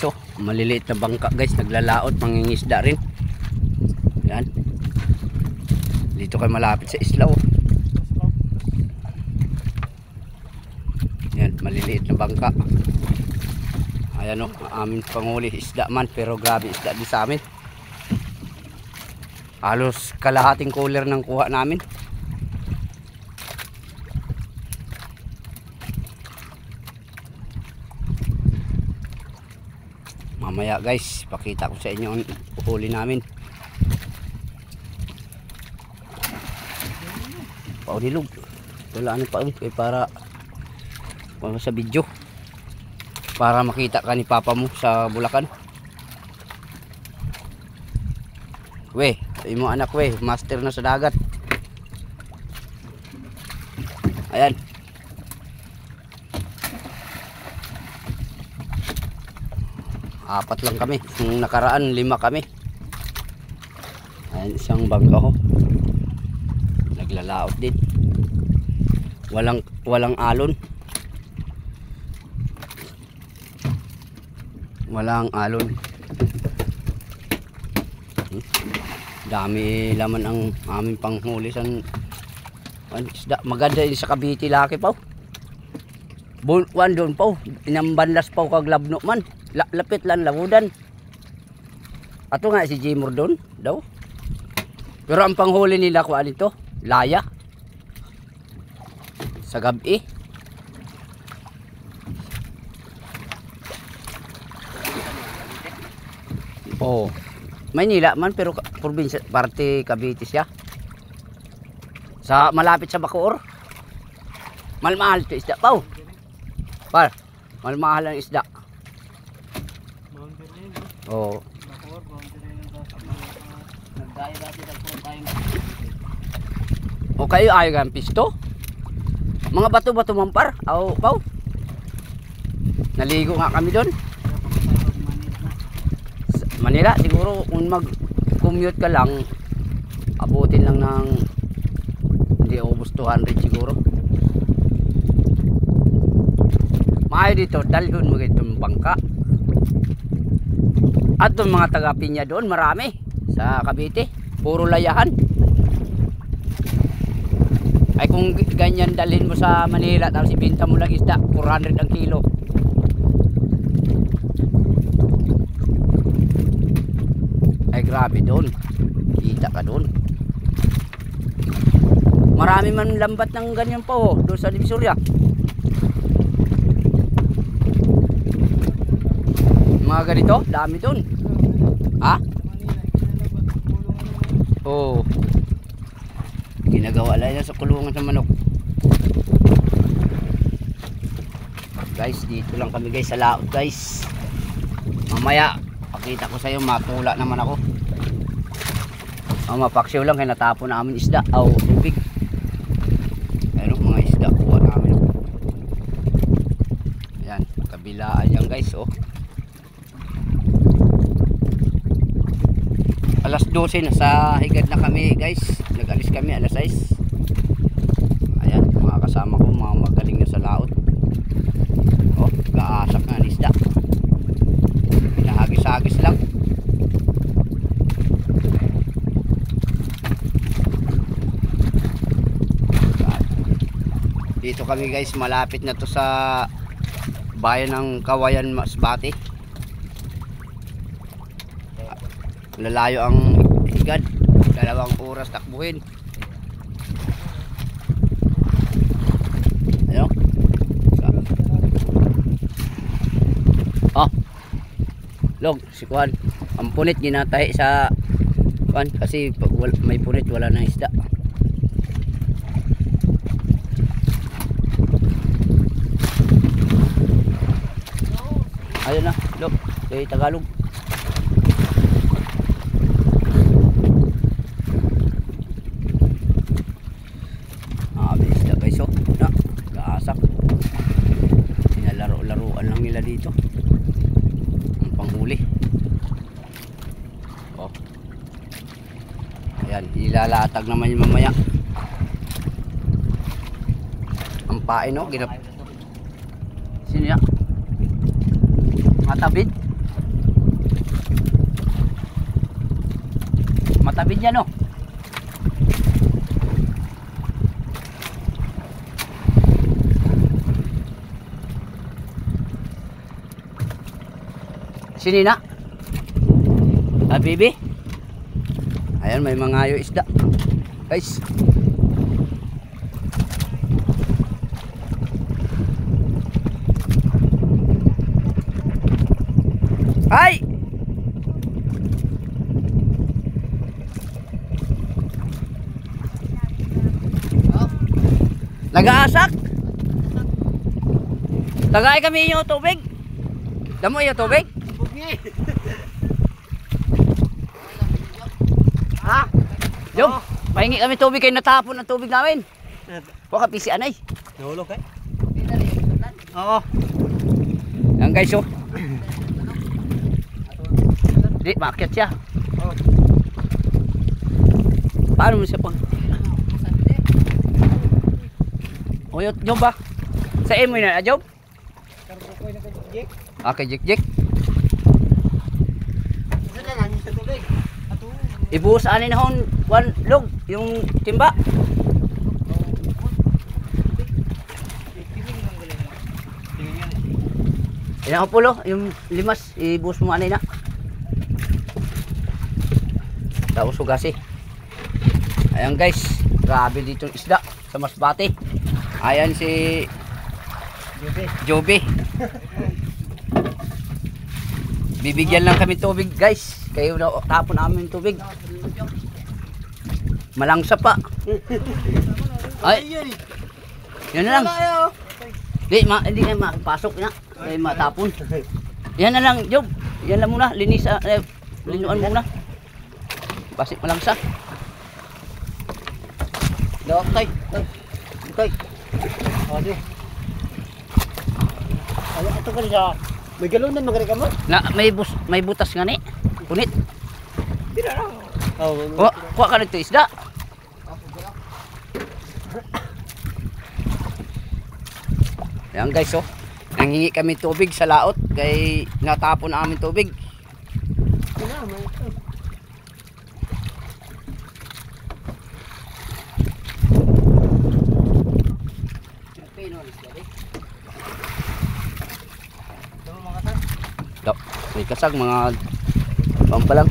So, maliliit na bangka guys, naglalaot, mangingisda rin. Yan. Dito kayo malapit sa isla oh. Yan, maliliit na bangka. Ayan oh, amin panguli isda man, pero grabe isda din sa amin. Halos kalahating cooler ng kuha namin. Mamaya guys, pakita ko sa inyo ang huli namin. Paunilog. Wala ano pa para sa video. Para makita ka ni papa mo sa Bulacan. We, imo anak we, master na sa dagat. Ayan. Apat lang kami. Yung nakaraan, 5 kami. Ayan, isang bangka ho. Naglalaot din. Walang alon. Walang alon. Dami laman ang aming panghuli sa isda. Maganda din sa Cavite laki pa. Buwan doon pa. Inambanlas pa kag labno man. Lapit lang labudan. Ato nga si Jimur doon daw. Pero ang panghuli nila ko alito, laya. Sa gabi. Oh. Maynila man pero probinsya parte Cavite siya. Sa malapit sa Bacoor. Malmahal to isda pa. Par. Malmahal ang isda. Oh. O kayo ayaw ang pisto? Mga bato-bato mampar? Aw, pau. Naligo nga kami doon. Manila siguro kung mag-commute ka lang, abutin lang ng hindi ubos 200 siguro. Maayo dito, dalhon mo itong bangka. At yung mga taga-Pinya doon, marami sa Cavite, puro layahan. Ay kung ganyan dalhin mo sa Manila, tapos ibenta mo lang isda, 400 ang kilo. Ay grabe doon, kita ka doon. Marami man lambat ng ganyan pa oh, doon sa Divisoria. Mga ganito, dami doon. Ha? Oh. Ginagawa lang yan sa kulungan sa manok. Guys, dito lang kami guys sa laot guys. Mamaya, pakita ko sa iyo, matula naman ako. Mapaksiw lang kaya natapon namin isda. O, tubig. Ayun mga isda, kuha namin. Ayan, kabilaan yan guys oh. Alas 12 na sa higad na kami guys. Nag-alis kami alas 6. Ayan, mga kasama ko, mga magaling na sa laot. Oh, gaasak nga isda. Pinahagis-hagis lang. Dito kami guys, malapit na to sa bayan ng Kawayan, Masbate. Lalayo ang higad, 2 oras takbuhin. Ayun. Oh. Log, si Kuan. Ang punit ginatahi sa Kuan kasi pag may punit wala nang isda. Ayun na, log, kay Tagalog. Dito ang panghuli. Oh. Ayan, ilalatag naman yung mamaya. Ang pain no, Sino yan? Matabid? matabi niya, no? Sinina? Ah, baby? Ayan, may mga ayo isda. Guys. Ay! Nag-aasak? Tagay kami yung tubig. Damo yung tubig? Ha? Jom, pahingi kami tubig kayo natapon ang tubig namin. Huwag ka pisi anay. Nahulog eh? Oo. Yan guys, oh. Di, maakyat siya. Paano mo siya pang? O yun, Job ba? Sa imo yun na, Job? Okay, Jik. Ibuhos ani na hon, one log, yung timba. Ilang pulo, yung limas, ibuhos mo ani na. Tapos sugasi. Ayan guys, grabe dito yung isda sa Masbate. Ayan si Joby. Bibigyan lang kami tubig guys. Kayo na tapon namin tubig. Malangsa pa. Ay. Yan na lang. Hindi na makapasok na. Ay matapon. Yan na lang, Job. Yan lang muna, linis linuan muna. Pasik malangsa. Dawak tay. Tay. Adi. Ay ato ka siya. May galunan magari ka mo? Na may butas nga ni. Punit. Dira ra. Oh, kuha ka nito isda. Yan guys, oh. Nangingi kami tubig sa laot kay natapon na amin tubig. May kasag mga pampalang.